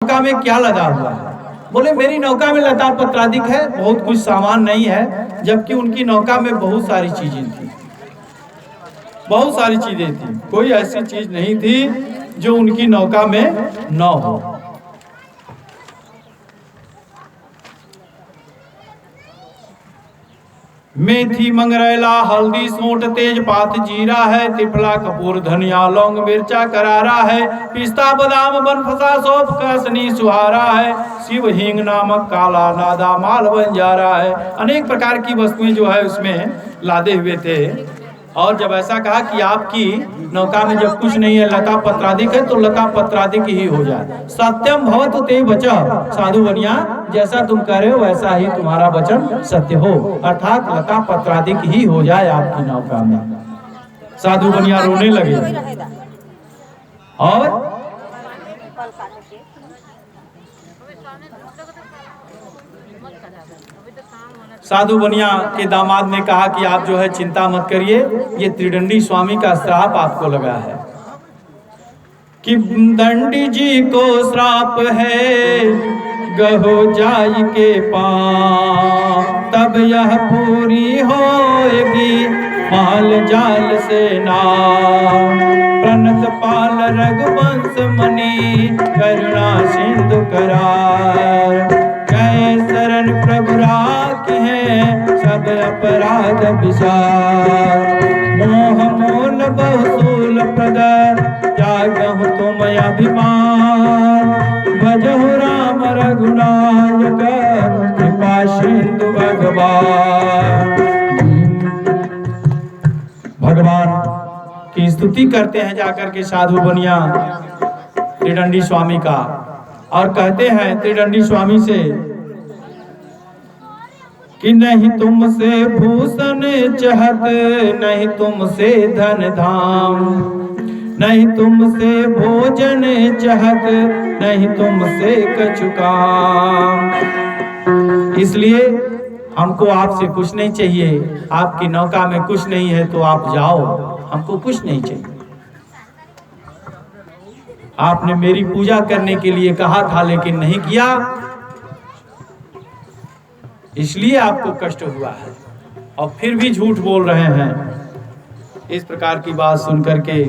नौका में क्या लदा हुआ है? बोले मेरी नौका में लता पत्रादिक है, बहुत कुछ सामान नहीं है। जबकि उनकी नौका में बहुत सारी चीजें थी, बहुत सारी चीजें थी। कोई ऐसी चीज नहीं थी जो उनकी नौका में न हो। मेथी, मंगरैला, हल्दी, सोंठ, तेजपात, जीरा है, त्रिफला, कपूर, धनिया, लौंग, मिर्चा, करारा है, पिस्ता, बादाम, बनफसा, सौंफ, कसनी, सुहारा है, शिव हींग नामक काला नादा माल बंजारा है। अनेक प्रकार की वस्तुएं जो है उसमें लादे हुए थे। और जब ऐसा कहा कि आपकी नौका में जब कुछ नहीं है, लता पत्रादिक है, तो लता पत्रादिक ही हो जाए। सत्यम भवतु ते वचः, साधु बनिया जैसा तुम कह रहे हो वैसा ही तुम्हारा वचन सत्य हो, अर्थात लता पत्रादिक ही हो जाए आपकी नौका में। साधु बनिया रोने लगे। और साधु बनिया के दामाद ने कहा कि आप जो है चिंता मत करिए, ये त्रिदंडी स्वामी का श्राप आपको लगा है कि दंडी जी को श्राप है गहो जाई के पांव, तब यह पूरी होएगी माल जाल से नाम। प्रणत पाल रघुवंश मणि करुणा सिंधु करार, जय शरण प्रभु राख है सब अपराध विसार। मोह मोल बहुसूल प्रद त्यागहु तुम अभिमान, भजहु राम रघुनायक कृपा सिंधु भगवान। भगवान की स्तुति करते हैं जाकर के साधु बनिया त्रिदंडी स्वामी का, और कहते हैं त्रिदंडी स्वामी से कि नहीं तुमसे भूषण चहत, नहीं तुमसे धन धाम, नहीं तुमसे भोजन चहत, नहीं तुमसे कछु काम। इसलिए हमको आपसे कुछ नहीं चाहिए, आपकी नौका में कुछ नहीं है तो आप जाओ, हमको कुछ नहीं चाहिए। आपने मेरी पूजा करने के लिए कहा था लेकिन नहीं किया, इसलिए आपको कष्ट हुआ है, और फिर भी झूठ बोल रहे हैं। इस प्रकार की बात सुनकर के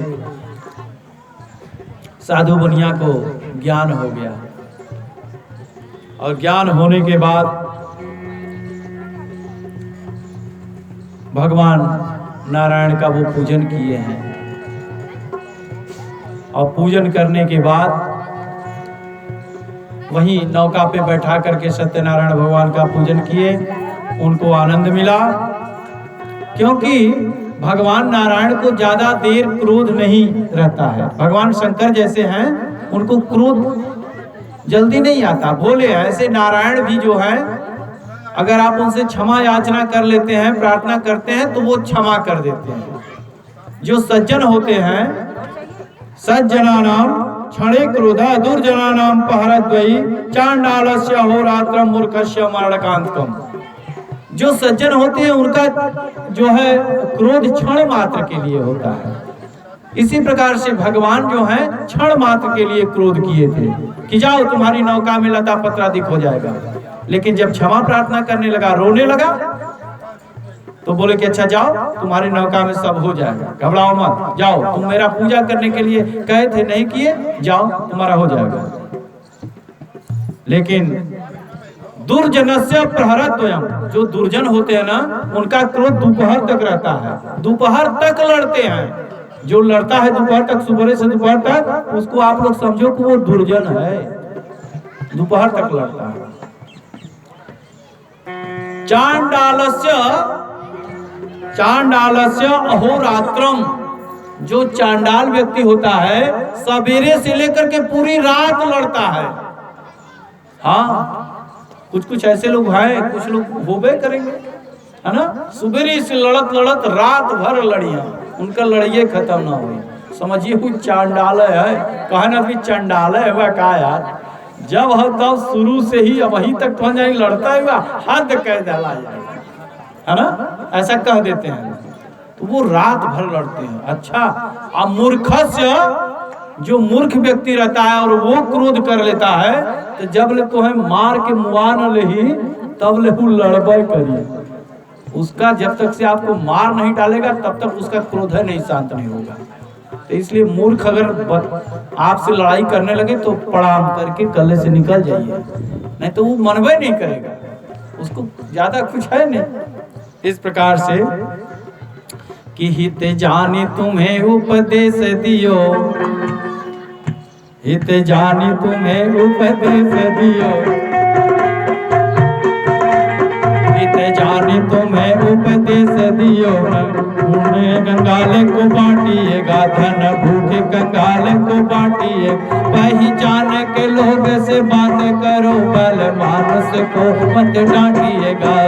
साधु बनिया को ज्ञान हो गया, और ज्ञान होने के बाद भगवान नारायण का वो पूजन किए हैं, और पूजन करने के बाद वहीं नौका पे बैठा करके सत्यनारायण भगवान का पूजन किए। उनको आनंद मिला, क्योंकि भगवान नारायण को ज्यादा देर क्रोध नहीं रहता है। भगवान शंकर जैसे हैं उनको क्रोध जल्दी नहीं आता, बोले ऐसे नारायण भी जो है अगर आप उनसे क्षमा याचना कर लेते हैं, प्रार्थना करते हैं तो वो क्षमा कर देते हैं। जो सज्जन होते हैं, सज्जनानाम क्षणे क्रोधा दुर्जनानाम पहरद्वयी चांडालस्य अहोरात्रम मूर्खस्य मरणकांतकम। जो सज्जन होते हैं उनका जो है क्रोध क्षण मात्र के लिए होता है। इसी प्रकार से भगवान जो है क्षण मात्र के लिए क्रोध किए थे कि जाओ तुम्हारी नौका में लता पत्रादिक हो जाएगा, लेकिन जब क्षमा प्रार्थना करने लगा, रोने लगा, तो बोले कि अच्छा जाओ तुम्हारी नौका में सब हो जाएगा, घबराओ मत, जाओ तुम मेरा पूजा करने के लिए कहे थे नहीं किए, जाओ तुम्हारा हो जाएगा। लेकिन दुर्जनस्य प्रहरद्वयम्, जो दुर्जन होते हैं ना उनका क्रोध दोपहर तक रहता है, दोपहर तक लड़ते हैं। जो लड़ता है दोपहर तक, सुबह से दोपहर तक, उसको आप लोग समझो कि वो दुर्जन है, दोपहर तक लड़ता है। चांडालस्य अहोरात्रम, जो चांडाल व्यक्ति होता है सवेरे से लेकर के पूरी रात लड़ता है। हाँ, कुछ कुछ ऐसे लोग हैं, कुछ लोग होबे करेंगे, है ना, सुबेरे से लड़त लड़त रात भर लड़िया, उनका लड़िए खत्म ना हुई। समझिए कोई चांडाल है, कहना भी चांडाल है वह का यार, जब हो तब शुरू से ही वहीं तक पहुंच जाए, लड़ता है वह हद कह डाला जाए, है ना, ऐसा कह देते हैं। तो वो रात भर लड़ते हैं। अच्छा, अब मूर्खस्य जो मूर्ख व्यक्ति रहता है और वो क्रोध कर लेता है, तो जब ले तो है मार के मुआ न लेही तब ले वो लड़बे करिए। उसका जब तक से आपको मार नहीं डालेगा तब तक उसका क्रोध है नहीं शांत नहीं होगा। तो इसलिए मूर्ख अगर आपसे लड़ाई करने लगे तो प्रणाम करके गले से निकल जाइए, नहीं तो वो मनवे नहीं करेगा, उसको ज्यादा कुछ है नहीं। इस प्रकार से कि हित जानी तुम्हें उपदेश दियो, हित जानी तुम्हें उपदेश दियो, हित जानी तुम्हें उपदेश दियो। भूखे कंगाल को बांटिएगा धन, भूखे कंगाल को बांटिए। पहचान के लोग से बात करो, बल मानस को मत डांटिएगा।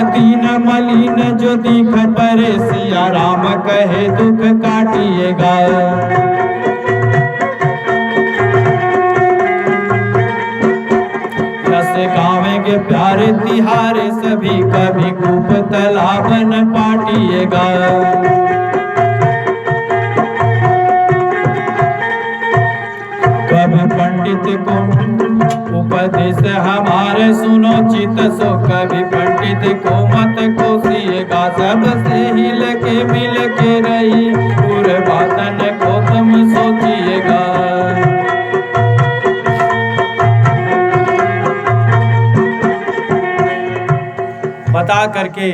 दीन मलिन जो दिख परे, सिया राम कहे दुख काटिएगा। रस गावेंगे प्यारे तिहारे सभी, कभी कूप तालाब न पाटिएगा। कभी पंडित को उपदेश हमारे सुनो चित सो, कभी पंडित को मत कोसिएगा। सबसे हिल के मिल के रही, पूरे बातन को तुम सोचिएगा। बता करके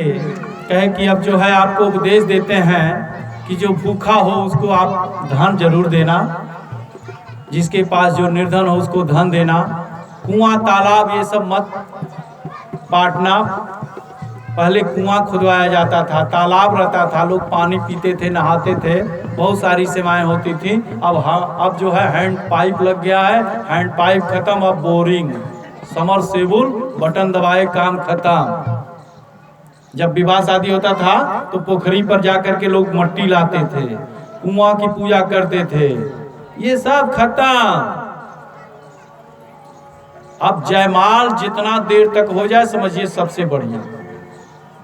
कहे कि अब जो है आपको उपदेश देते हैं कि जो भूखा हो उसको आप धन जरूर देना, जिसके पास जो निर्धन हो उसको धन देना। कुआं तालाब ये सब मत पाटना। पहले कुआं खुदवाया जाता था, तालाब रहता था, लोग पानी पीते थे, नहाते थे, बहुत सारी सेवाएं होती थी। अब जो है हैंड पाइप लग गया है, हैंड पाइप खत्म, अब बोरिंग, समरसेबुल, बटन दबाए काम खत्म। जब विवाह शादी होता था तो पोखरी पर जाकर के लोग मट्टी लाते थे, कुआं की पूजा करते थे, ये सब खत्म। अब जयमाल जितना देर तक हो जाए समझिए सबसे बढ़िया,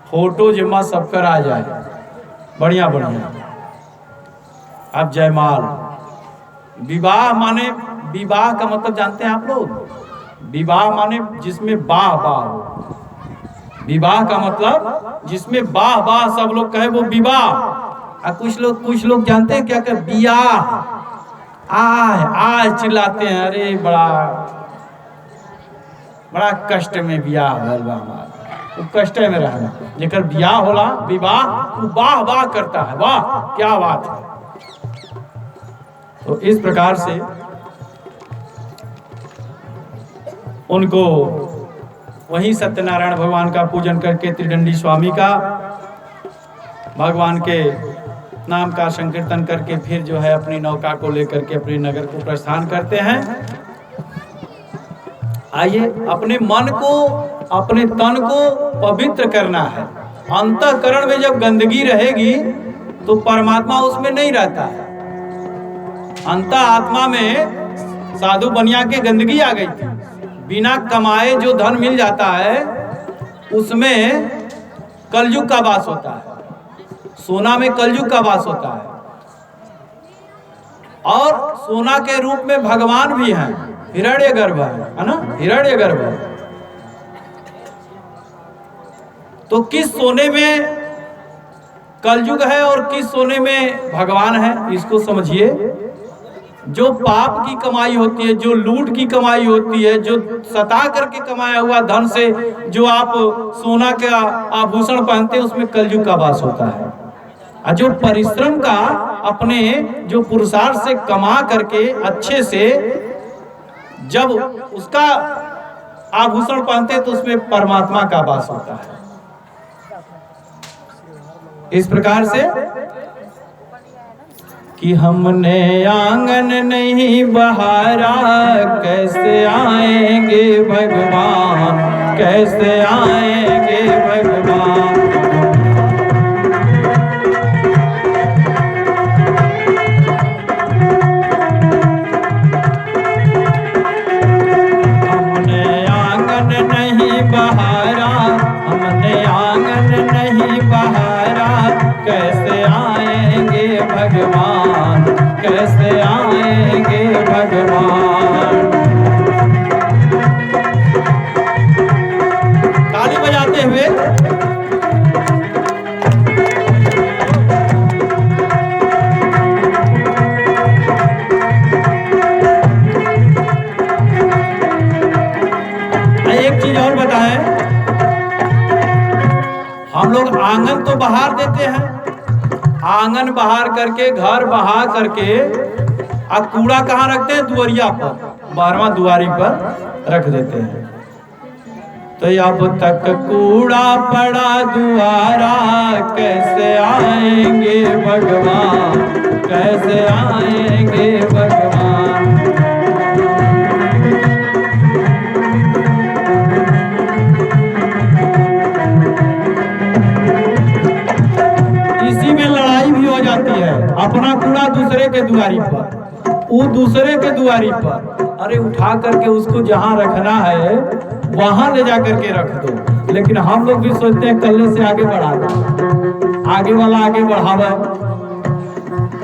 फोटो जमा सबकर आ जाए, बढ़िया बढ़िया। अब जयमाल, विवाह माने, विवाह का मतलब जानते हैं आप लोग? विवाह माने जिसमें बाह बाह हो। विवाह का मतलब जिसमें बाह बाह सब लोग कहे वो विवाह। कुछ लोग जानते हैं क्या कर बियाह, आय चिल्लाते हैं, अरे बड़ा कष्ट में बियाह भइल बा हमार, वो कष्ट में रहना। जेकर बियाह होला विवाह, वो वाह वाह करता है, वाह क्या बात है। तो इस प्रकार से उनको वहीं सत्यनारायण भगवान का पूजन करके, त्रिदंडी स्वामी का, भगवान के नाम का संकीर्तन करके फिर जो है अपनी नौका को लेकर के अपने नगर को प्रस्थान करते हैं। आइए, अपने मन को, अपने तन को पवित्र करना है। अंतःकरण में जब गंदगी रहेगी तो परमात्मा उसमें नहीं रहता है। अंतः आत्मा में साधु बनिया के गंदगी आ गई थी। बिना कमाए जो धन मिल जाता है उसमें कलयुग का वास होता है, सोना में कलयुग का वास होता है। और सोना के रूप में भगवान भी हैं, हिरण्यगर्भ है ना, हिरण्यगर्भ है। तो किस सोने में कलयुग है और किस सोने में भगवान है, इसको समझिए। जो पाप की कमाई होती है, जो लूट की कमाई होती है, जो सता करके कमाया हुआ धन से जो आप सोना का आभूषण पहनते हैं, उसमें कलयुग का वास होता है। और जो परिश्रम का अपने जो पुरुषार्थ से कमा करके अच्छे से जब उसका आभूषण पहनते हैं तो उसमें परमात्मा का वास होता है। इस प्रकार से कि हमने आंगन नहीं बहारा, कैसे आएंगे भगवान, कैसे आएंगे भगवान। हमने आंगन नहीं बहारा, हमने आंगन नहीं बहारा, भगवान, कैसे आएंगे भगवान। ताली बजाते हुए एक चीज और बताएं, हम लोग आंगन तो बहार देते हैं, आंगन बहार करके, घर बहार करके, अब कूड़ा कहाँ रखते हैं? दुआरिया पर, 12वां दुआरी पर रख देते हैं। तो अब तक कूड़ा पड़ा दुआरा, कैसे आएंगे भगवान, कैसे आएंगे भगवान। इसी में लड़ाई भी हो जाती है, अपना कूड़ा दूसरे के दुआरी पर, वो दूसरे के दुआरी पर, अरे उठा करके उसको जहां रखना है वहां ले जा करके रख दो। लेकिन हम लोग भी सोचते हैं कल्ले से आगे बढ़ा दो, आगे वाला आगे बढ़ावा।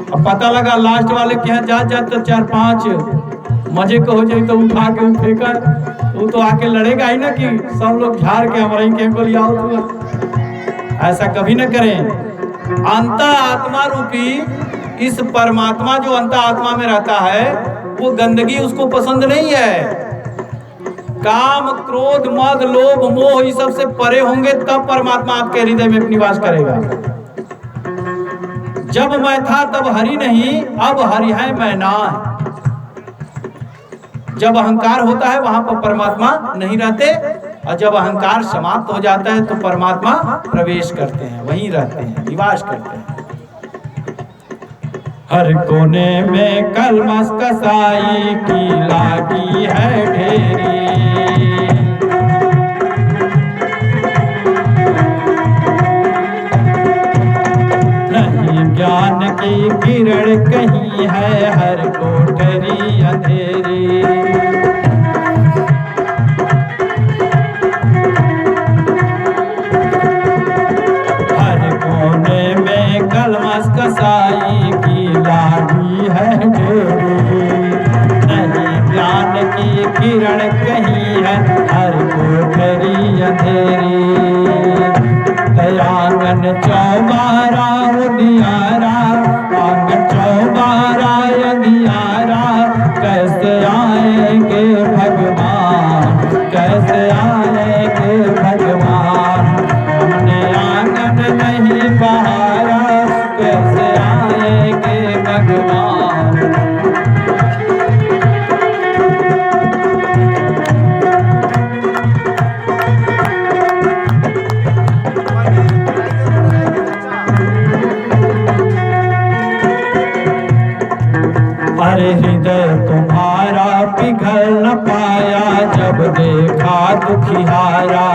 अब पता लगा लास्ट वाले के यहाँ जा तो 4-5 मजे को हो जाए तो उठा के वो फेंका, वो तो आके लड़ेगा ही ना कि सब लोग झाड़ के हमारे ही को लिया हो। तो ऐसा कभी न करें। अंत आत्मा रूपी इस परमात्मा जो अंत आत्मा में रहता है, वो गंदगी उसको पसंद नहीं है। काम, क्रोध, मद, लोभ, मोह ये सब से परे होंगे तब परमात्मा आपके हृदय में निवास करेगा। जब मैं था तब हरि नहीं, अब हरि है मैं ना। जब अहंकार होता है वहां पर परमात्मा नहीं रहते, और जब अहंकार समाप्त हो जाता है तो परमात्मा प्रवेश करते हैं, वहीं रहते हैं, निवास करते हैं। हर कोने में कलमस कसाई की लागी है ढेरी, नहीं ज्ञान की किरण कहीं है, हर कोठरी अंधेरी। हर कोने में कलमस कसाई की लागी है ढेरी, नहीं ज्ञान की किरण कहीं है, हर कोठरी अंधेरी। आंगन चौबारा उदियारा, आंगन चौबारा उदियारा, कैसे आएंगे भगवान, कैसे आएंगे भगवान। हमने आंगन नहीं बहारा, कैसे आएंगे भगवान। अरे हृदय तुम्हारा पिघल न पाया, जब देखा दुखिहारा।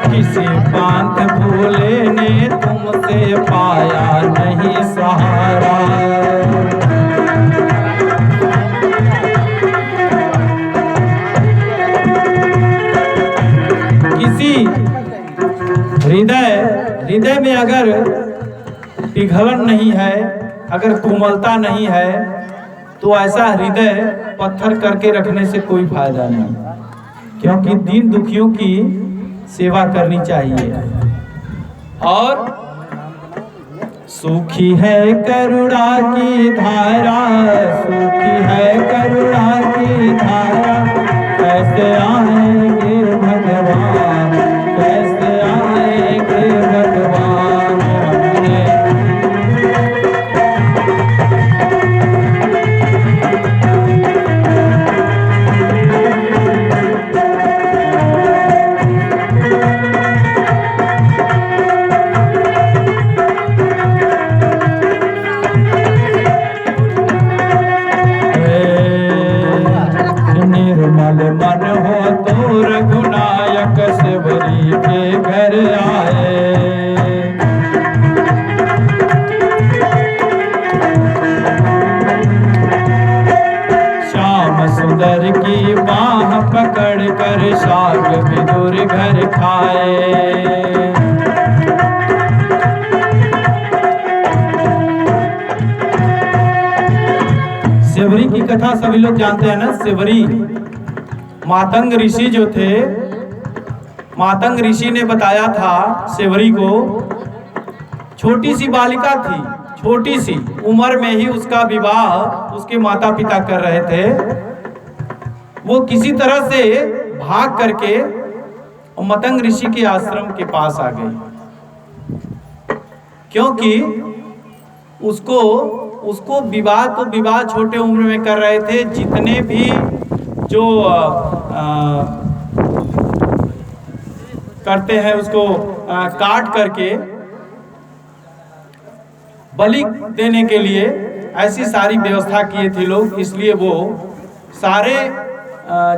किसी बांध भूले ने तुमसे पाया नहीं सहारा। किसी हृदय में अगर पिघलन नहीं है, अगर कोमलता नहीं है, तो ऐसा हृदय पत्थर करके रखने से कोई फायदा नहीं। क्योंकि दीन दुखियों की सेवा करनी चाहिए। और सूखी है करुणा की धारा, सूखी है करुणा की धारा, कैसे आएंगे भगवान, कैसे आएंगे भगवान। निर्मल मन हो तो रघुनायक शिवरी के घर आए। श्याम सुंदर की बाह पकड़ कर साग विदुर विदुर घर खाए। सेवरी की कथा सभी लोग जानते हैं ना। सेवरी मातंग ऋषि जो थे, मातंग ऋषि ने बताया था सेवरी को, छोटी सी बालिका थी, छोटी सी उम्र में ही उसका विवाह उसके माता पिता कर रहे थे। वो किसी तरह से भाग करके मतंग ऋषि के आश्रम के पास आ गई, क्योंकि उसको विवाह तो विवाह छोटे उम्र में कर रहे थे। जितने भी जो करते हैं उसको काट करके बलि देने के लिए ऐसी सारी व्यवस्था किए थे लोग। इसलिए वो सारे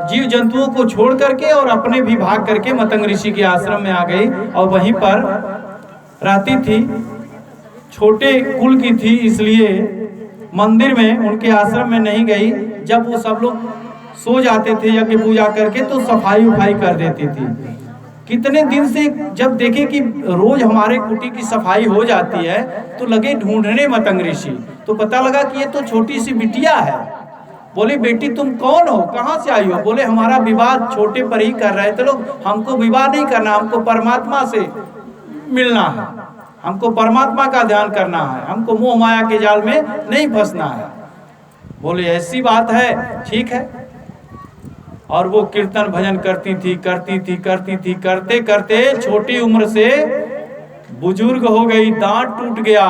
जीव जंतुओं को छोड़ करके और अपने भी भाग करके मतंग ऋषि के आश्रम में आ गई और वहीं पर रहती थी। छोटे कुल की थी, इसलिए मंदिर में उनके आश्रम में नहीं गई। जब वो सब लोग सो जाते थे यज्ञ पूजा करके तो सफाई उफाई कर देती थी। कितने दिन से जब देखे कि रोज हमारे कुटी की सफाई हो जाती है तो लगे ढूंढने मतंग ऋषि। तो पता लगा कि ये तो छोटी सी बिटिया है। बोले बेटी तुम कौन हो, कहाँ से आई हो? बोले हमारा विवाह छोटे पर ही कर रहे थे लोग, हमको विवाह नहीं करना, हमको परमात्मा से मिलना है, हमको परमात्मा का ध्यान करना है, हमको मोह माया के जाल में नहीं फंसना है। बोले ऐसी बात है, ठीक है। और वो कीर्तन भजन करती थी करते करते छोटी उम्र से बुजुर्ग हो गई, दांत टूट गया,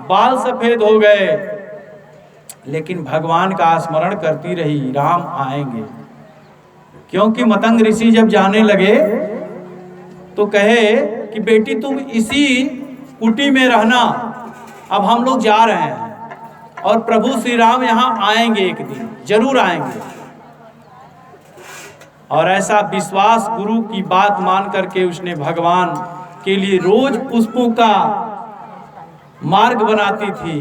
बाल सफेद हो गए, लेकिन भगवान का स्मरण करती रही, राम आएंगे। क्योंकि मतंग ऋषि जब जाने लगे तो कहे कि बेटी तुम इसी कुटी में रहना, अब हम लोग जा रहे हैं और प्रभु श्री राम यहाँ आएंगे, एक दिन जरूर आएंगे। और ऐसा विश्वास, गुरु की बात मान करके उसने भगवान के लिए रोज पुष्पों का मार्ग बनाती थी,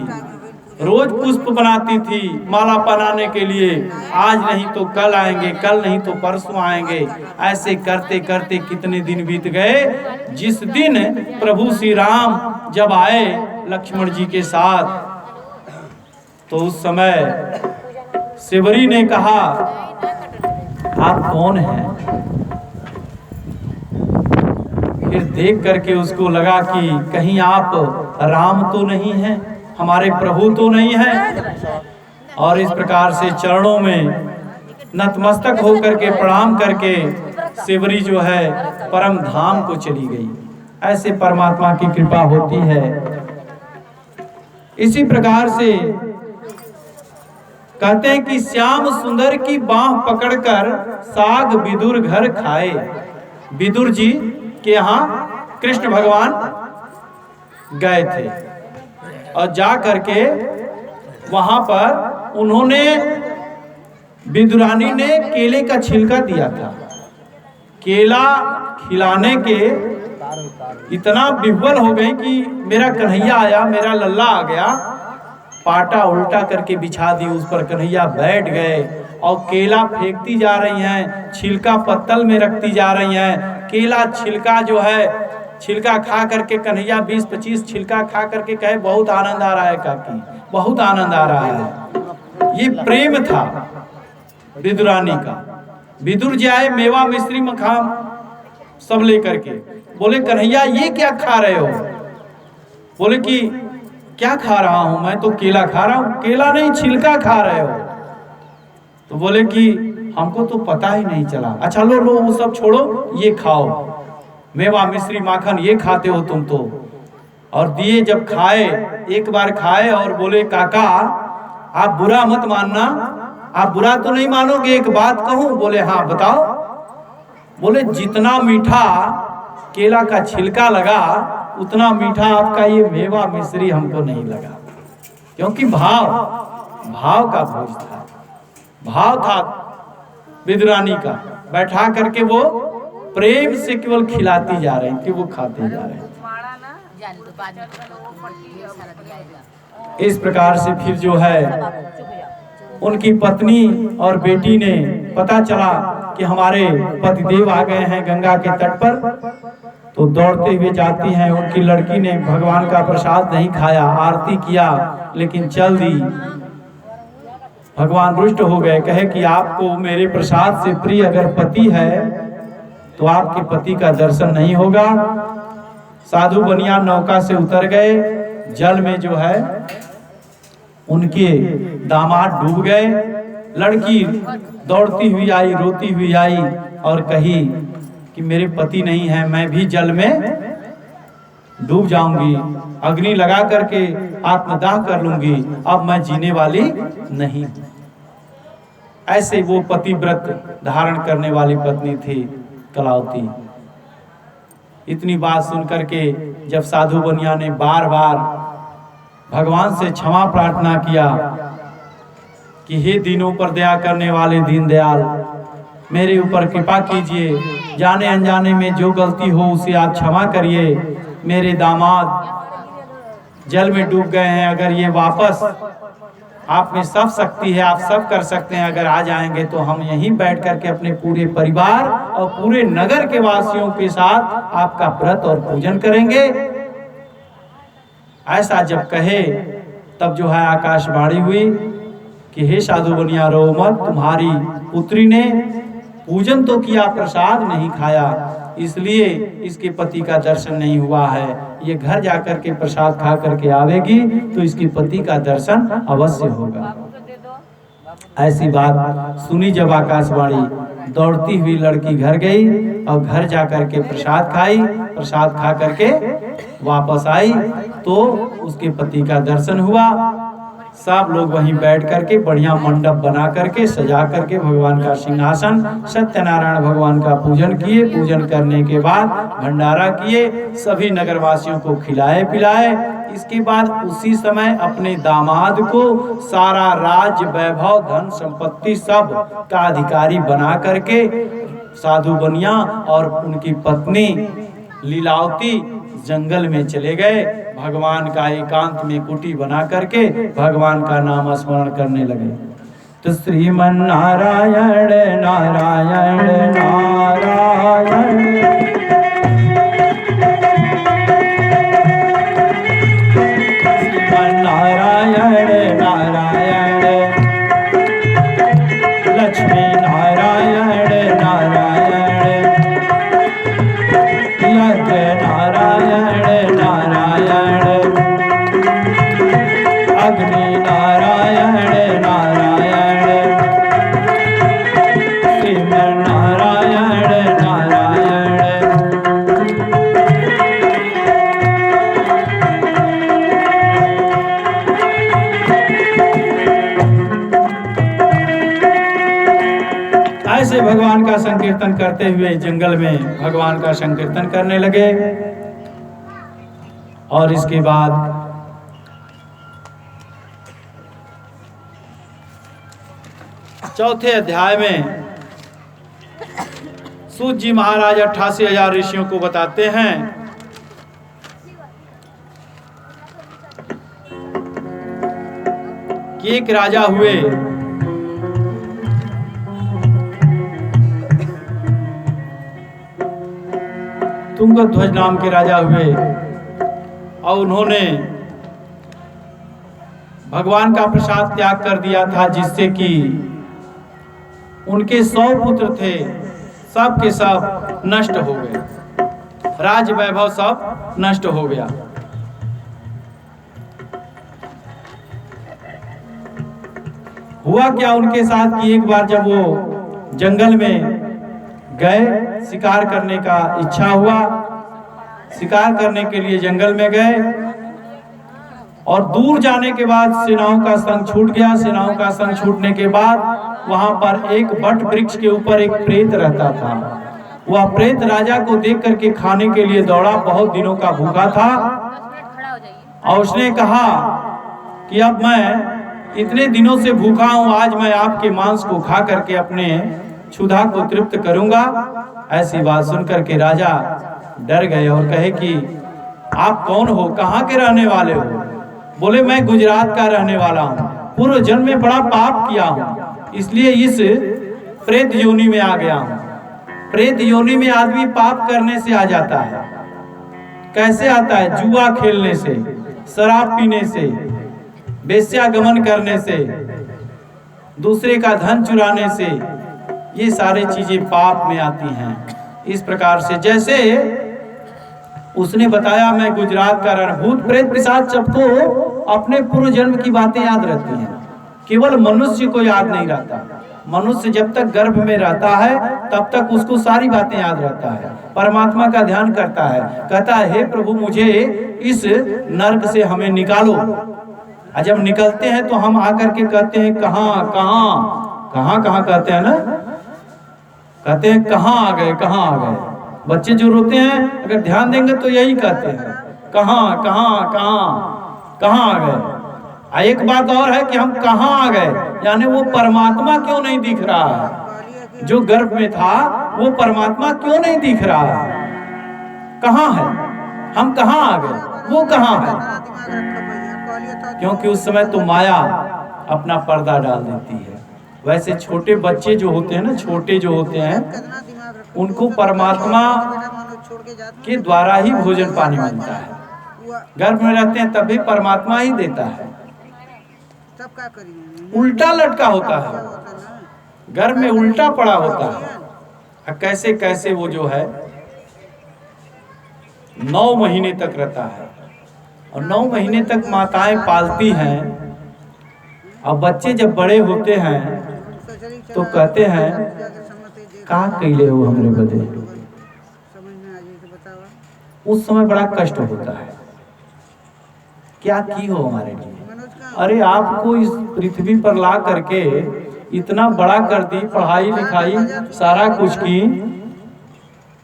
रोज पुष्प बनाती थी माला बनाने के लिए। आज नहीं तो कल आएंगे, कल नहीं तो परसों आएंगे। ऐसे करते करते कितने दिन बीत गए। जिस दिन प्रभु श्री राम जब आए लक्ष्मण जी के साथ, तो उस समय सेवरी ने कहा आप कौन हैं? फिर देख करके उसको लगा कि कहीं आप राम तो नहीं हैं, हमारे प्रभु तो नहीं हैं। और इस प्रकार से चरणों में नतमस्तक होकर के प्रणाम करके सेवरी जो है परम धाम को चली गई। ऐसे परमात्मा की कृपा होती है। इसी प्रकार से कहते हैं कि श्याम सुंदर की बाह पकड़कर साग विदुर घर खाए। विदुर जी के यहाँ कृष्ण भगवान गए थे और जा करके वहां पर उन्होंने, विदुरानी ने केले का छिलका दिया था। केला खिलाने के इतना विह्वल हो गई कि मेरा कन्हैया आया, मेरा लल्ला आ गया। पाटा उल्टा करके बिछा दी, उस पर कन्हैया बैठ गए और केला फेंकती जा रही हैं, छिलका पत्तल में रखती जा रही हैं। केला छिलका जो है, छिलका खा करके कन्हैया 20-25 छिलका खा करके कहे बहुत आनंद आ रहा है काकी, बहुत आनंद आ रहा है। ये प्रेम था विदुरानी का। विदुर जी आए मेवा मिश्री मखान सब लेकर के, बोले कन्हैया ये क्या खा रहे हो? बोले कि क्या खा रहा हूं, मैं तो केला खा रहा हूं। केला नहीं, छिलका खा रहे हो। तो बोले कि हमको तो पता ही नहीं चला। अच्छा लो लो वो सब छोड़ो, ये खाओ, मेवा मिश्री माखन ये खाते हो तुम तो। और दिए, जब खाए, एक बार खाए और बोले काका आप बुरा मत मानना, आप बुरा तो नहीं मानोगे, एक बात कहूं? बोले हाँ बताओ। बोले जितना मीठा केला का छिलका लगा उतना मीठा आपका ये मेवा मिश्री हमको नहीं लगा। क्योंकि भाव का भोज था, भाव था विदुरानी का। बैठा करके वो प्रेम से केवल खिलाती जा रही थी, वो खाते जा रहे थे। इस प्रकार से फिर जो है उनकी पत्नी और बेटी ने पता चला कि हमारे पतिदेव आ गए हैं गंगा के तट पर, तो दौड़ते हुए जाती हैं। उनकी लड़की ने भगवान का प्रसाद नहीं खाया, आरती किया लेकिन चल दी। भगवान रुष्ट हो गए, कहे कि आपको मेरे प्रसाद से प्रिय अगर पति है तो आपके पति का दर्शन नहीं होगा। साधु बनिया नौका से उतर गए, जल में जो है उनके दामाद डूब गए। लड़की दौड़ती हुई आई, रोती हुई आई और कही कि मेरे पति नहीं है, मैं भी जल में डूब जाऊंगी, अग्नि लगा करके आत्मदाह कर लूंगी, अब मैं जीने वाली नहीं। ऐसे वो पतिव्रत धारण करने वाली पत्नी थी कलावती। इतनी बात सुनकर के जब साधु बनिया ने बार बार भगवान से क्षमा प्रार्थना किया कि हे दीनों पर दया करने वाले दीनदयाल, मेरे ऊपर कृपा कीजिए, जाने अनजाने में जो गलती हो उसे आप क्षमा करिए। मेरे दामाद जल में डूब गए हैं, अगर ये वापस, आप में सब शक्ति है, आप सब कर सकते हैं, अगर आ जाएंगे तो हम यहीं बैठ करके अपने पूरे परिवार और पूरे नगर के वासियों के साथ आपका व्रत और पूजन करेंगे। ऐसा जब कहे तब जो है आकाशवाणी हुई कि हे साधु बनिया रो मत, तुम्हारी पुत्री ने पूजन तो किया, प्रसाद नहीं खाया, इसलिए इसके पति का दर्शन नहीं हुआ है। ये घर जाकर के प्रसाद खा करके आवेगी तो इसके पति का दर्शन अवश्य होगा। ऐसी बात सुनी जब आकाशवाणी, दौड़ती हुई लड़की घर गई और घर जाकर के प्रसाद खाई, प्रसाद खा करके वापस आई तो उसके पति का दर्शन हुआ। सब लोग वहीं बैठ करके बढ़िया मंडप बना करके सजा करके भगवान का सिंहासन, सत्यनारायण भगवान का पूजन किए। पूजन करने के बाद भंडारा किए, सभी नगरवासियों को खिलाए पिलाए। इसके बाद उसी समय अपने दामाद को सारा राज्य वैभव धन संपत्ति सब का अधिकारी बना करके साधु बनिया और उनकी पत्नी लीलावती जंगल में चले गए। भगवान का एकांत में कुटी बना करके भगवान का नाम स्मरण करने लगे। तो श्रीमन नारायण नारायण नारायण, श्रीमन नारायण नारायण, लक्ष्मी नारायण नारायण, यज्ञ नारायण नारायण, अग्नि नारायण नारायण, श्रीमन नारायण नारायण। ऐसे भगवान का संकीर्तन करते हुए जंगल में भगवान का संकीर्तन करने लगे। और इसके बाद चौथे अध्याय में सूत जी महाराज 88,000 ऋषियों को बताते हैं कि एक राजा हुए, तुंगध्वज नाम के राजा हुए, और उन्होंने भगवान का प्रसाद त्याग कर दिया था, जिससे कि उनके 100 पुत्र थे, सब के सब नष्ट हो गए, राज वैभव सब नष्ट हो गया। हुआ क्या उनके साथ कि एक बार जब वो जंगल में गए, शिकार करने का इच्छा हुआ, शिकार करने के लिए जंगल में गए और दूर जाने के बाद सेनाओं का संग छूट गया। सेनाओं का संग छूटने के बाद वहां पर एक वट वृक्ष के ऊपर एक प्रेत रहता था। वह प्रेत राजा को देख करके खाने के लिए दौड़ा, बहुत दिनों का भूखा था, और उसने कहा कि अब मैं इतने दिनों से भूखा हूं, आज मैं आपके मांस को खा करके अपने क्षुधा को तृप्त करूंगा। ऐसी बात सुनकर के राजा डर गए और कहे कि आप कौन हो, कहाँ के रहने वाले हो? बोले मैं गुजरात का रहने वाला हूँ। पूर्व जन्म में बड़ा पाप किया हूँ, इसलिए इस प्रेत योनि में आ गया हूँ। प्रेत योनि में आदमी पाप करने से आ जाता है। कैसे आता है? जुआ खेलने से, शराब पीने से, वेश्यागमन करने से, दूसरे का धन चुराने से, ये सारी चीजें पाप में आती हैं। इस प्रकार से जैसे उसने बताया, मैं गुजरात का रहा, भूत प्रेत पिशाच सबको अपने पूर्व जन्म की बातें याद रहती हैं, केवल मनुष्य को याद नहीं रहता। मनुष्य जब तक गर्भ में रहता है तब तक उसको सारी बातें याद रहता है, परमात्मा का ध्यान करता है, कहता है हे प्रभु मुझे इस नर्क से हमें निकालो। और जब निकलते हैं तो हम आकर के कहते हैं कहाँ कहाँ कहाँ कहाँ कहते हैं ना, कहते हैं कहाँ आ गए, कहाँ आ गए। बच्चे जो रोते हैं अगर ध्यान देंगे तो यही कहते हैं कहाँ कहाँ कहाँ कहाँ आ गए। एक बात और है कि हम कहाँ आ गए, यानी वो परमात्मा क्यों नहीं दिख रहा है? जो गर्भ में था वो परमात्मा क्यों नहीं दिख रहा है? कहाँ है? हम कहाँ आ गए, वो कहाँ है? क्योंकि उस समय तो माया अपना पर्दा डाल देती है। वैसे छोटे बच्चे जो होते हैं ना, छोटे जो होते हैं, उनको परमात्मा के द्वारा ही भोजन पानी मिलता है। गर्भ में रहते हैं तब भी परमात्मा ही देता है। उल्टा लटका होता है, गर्भ में उल्टा पड़ा होता है। कैसे कैसे वो जो है 9 महीने तक रहता है, और 9 महीने तक माताएं पालती हैं। और बच्चे जब बड़े होते हैं तो कहते हैं का कैले हो हमरे बदे। उस समय बड़ा कष्ट होता है, क्या की हो हमारे लिए। अरे आपको इस पृथ्वी पर ला करके इतना बड़ा कर दी, पढ़ाई लिखाई सारा कुछ की,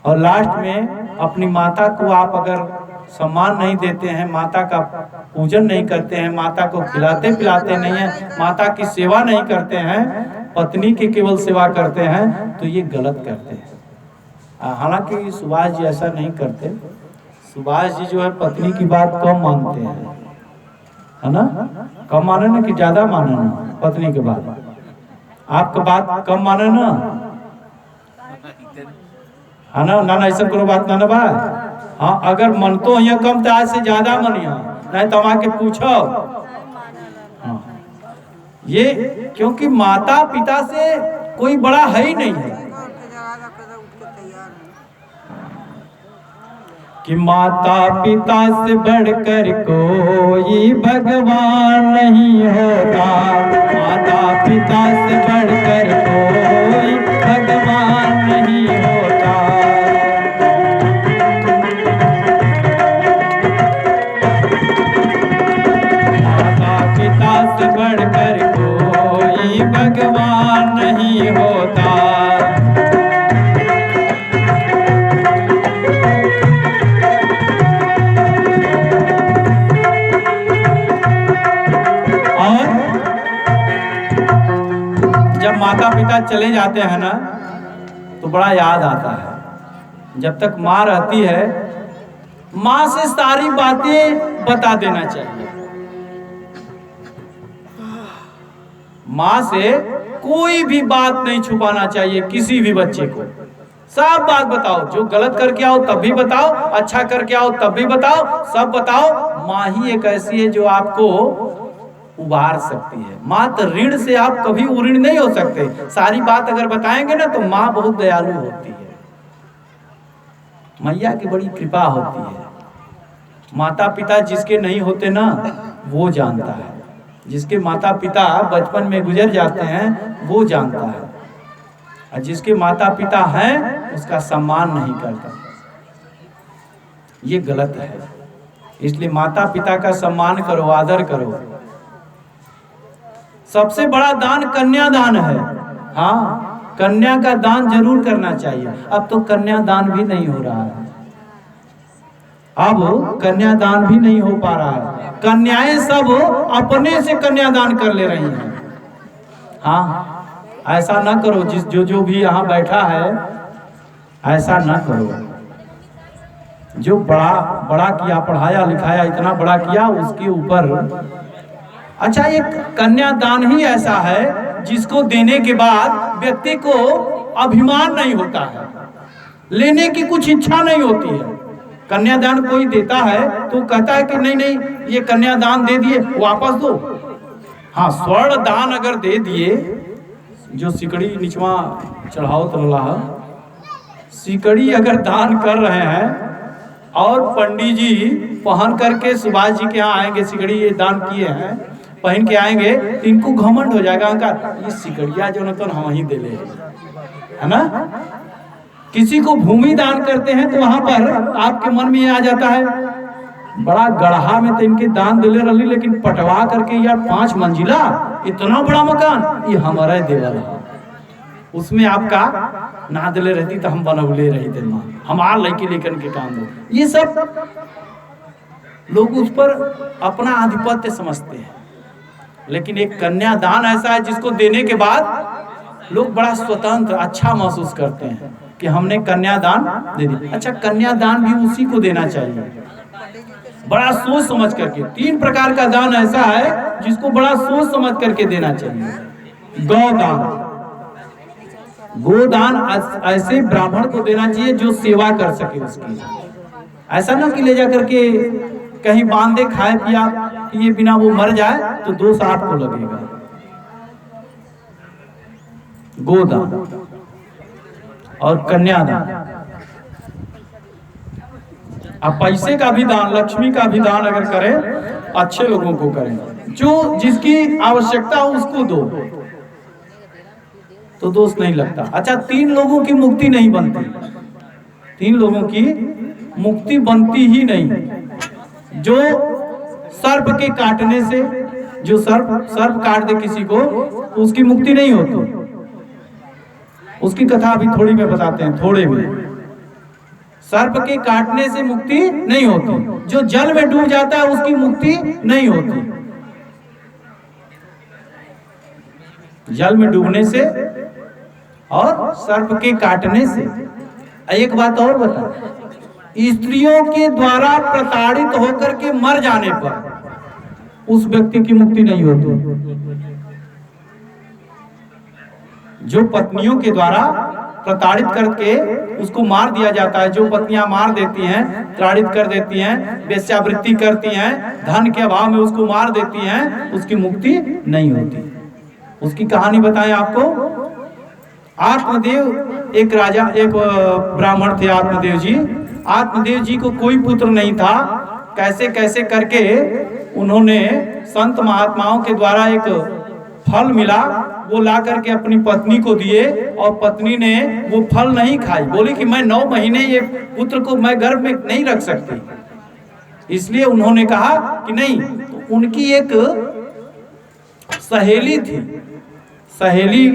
और लास्ट में अपनी माता को आप अगर सम्मान नहीं देते हैं, माता का पूजन नहीं करते हैं, माता को खिलाते पिलाते नहीं हैं, माता की सेवा नहीं करते हैं, पत्नी की केवल सेवा करते हैं, तो ये गलत करते हैं। हालांकि सुभाष जी ऐसा नहीं करते। सुभाष जी जो है पत्नी की बात कम मानते हैं, है ना? कम माने ना कि ज्यादा माने ना पत्नी के बात? आपका बात कम माने ना, है ना? ना ऐसा कोई बात ना बा। हाँ, अगर मन तो यहाँ कम तो आज से ज्यादा मनिया, नहीं तो आके पूछो। हाँ, ये क्योंकि माता पिता से कोई बड़ा है ही नहीं है कि माता पिता से बढ़कर कोई भगवान नहीं होता। माता पिता से बढ़कर कोई भगवान नहीं होता। माता पिता से बढ़कर कोई भगवान नहीं होता। जब माता पिता चले जाते हैं ना तो बड़ा याद आता है। जब तक माँ रहती है, माँ से सारी बातें बता देना चाहिए। माँ से कोई भी बात नहीं छुपाना चाहिए किसी भी बच्चे को। सब बात बताओ, जो गलत करके आओ तब भी बताओ, अच्छा करके आओ तब भी बताओ, सब बताओ। माँ ही एक ऐसी है जो आपको उबार सकती है। माँ तो ऋण से आप कभी ऋण नहीं हो सकते। सारी बात अगर बताएंगे ना तो माँ बहुत दयालु होती है, मैया की बड़ी कृपा होती है। माता पिता जिसके नहीं होते ना वो जानता है, जिसके माता पिता बचपन में गुजर जाते हैं वो जानता है, और जिसके माता पिता हैं उसका सम्मान नहीं करता। ये गलत है। इसलिए माता पिता का सम्मान करो, आदर करो। सबसे बड़ा दान कन्यादान है। हाँ, कन्या का दान जरूर करना चाहिए। अब तो कन्यादान भी नहीं हो रहा है, अब कन्यादान भी नहीं हो पा रहा है। कन्याएं सब अपने से कन्यादान कर ले रही हैं। हाँ, ऐसा ना करो। जो भी यहाँ बैठा है ऐसा ना करो। जो बड़ा किया, पढ़ाया लिखाया, इतना बड़ा किया, उसके ऊपर अच्छा, एक कन्यादान ही ऐसा है जिसको देने के बाद व्यक्ति को अभिमान नहीं होता है, लेने की कुछ इच्छा नहीं होती है। कन्यादान कोई देता है तो कहता है कि नहीं नहीं, ये कन्यादान दे दिए वापस दो। हाँ, स्वर्ण दान अगर दे दिए, जो सिकड़ी निचवा चढ़ाओ तो सिकड़ी अगर दान कर रहे हैं और पंडित जी पहन करके सुभाष जी के यहाँ आएंगे, सिकड़ी ये दान किए हैं पहन के आएंगे तो इनको घमंड हो जाएगा, उनका ये सिकड़िया जो न तो हम ही दे ले, है ना। किसी को भूमि दान करते हैं तो वहां पर आपके मन में आ जाता है, बड़ा गढ़ा में तो इनके दान दिले रही, लेकिन पटवा करके यार 5 मंजिला इतना बड़ा मकान ये हमारा देवल है, उसमें आपका ना दिले रहती तो हम बनवले रही थे, हमार लड़की लेकर के काम दो। ये सब लोग उस पर अपना आधिपत्य समझते हैं, लेकिन एक कन्यादान ऐसा है जिसको देने के बाद लोग बड़ा स्वतंत्र अच्छा महसूस करते हैं कि हमने कन्यादान दे दिया। अच्छा, कन्यादान भी उसी को देना चाहिए बड़ा सोच समझ करके। 3 प्रकार का दान ऐसा है जिसको बड़ा सोच समझ करके देना चाहिए। गौदान, गोदान ऐसे ब्राह्मण को देना चाहिए जो सेवा कर सके उसकी, ऐसा ना कि ले जा करके कहीं बांधे खाए पिया ये बिना वो मर जाए तो दोष आपको लगेगा। गोदान और कन्यादान। अब पैसे का भी दान, लक्ष्मी का भी दान अगर करें, अच्छे लोगों को करें, जो जिसकी आवश्यकता हो उसको दो तो दोष नहीं लगता। अच्छा, 3 लोगों की मुक्ति नहीं बनती, 3 लोगों की मुक्ति बनती ही नहीं। जो सर्प के काटने से, जो सर्प काट दे किसी को, उसकी मुक्ति नहीं होती। उसकी कथा अभी थोड़ी में बताते हैं, थोड़े में। सर्प के काटने से मुक्ति नहीं होती, जो जल में डूब जाता है उसकी मुक्ति नहीं होती। जल में डूबने से और सर्प के काटने से। एक बात और बता, स्त्रियों के द्वारा प्रताड़ित होकर के मर जाने पर उस व्यक्ति की मुक्ति नहीं होती। जो पत्नियों के द्वारा प्रताड़ित करके उसको मार दिया जाता है, जो पत्नियां मार देती हैं, ताड़ित कर देती हैं, वेश्यावृत्ति करती हैं, धन के अभाव में उसको मार देती हैं, उसकी मुक्ति नहीं होती। उसकी कहानी बताएं आपको। आत्मदेव एक राजा, एक ब्राह्मण थे आत्मदेव जी। आत्मदेव जी को कोई पुत्र नहीं था। कैसे कैसे करके उन्होंने संत महात्माओं के द्वारा एक फल मिला, वो ला करके अपनी पत्नी को दिए और पत्नी ने वो फल नहीं खाई। बोली कि मैं 9 महीने ये पुत्र को मैं गर्भ में नहीं रख सकती। इसलिए उन्होंने कहा कि नहीं। तो उनकी एक सहेली थी, सहेली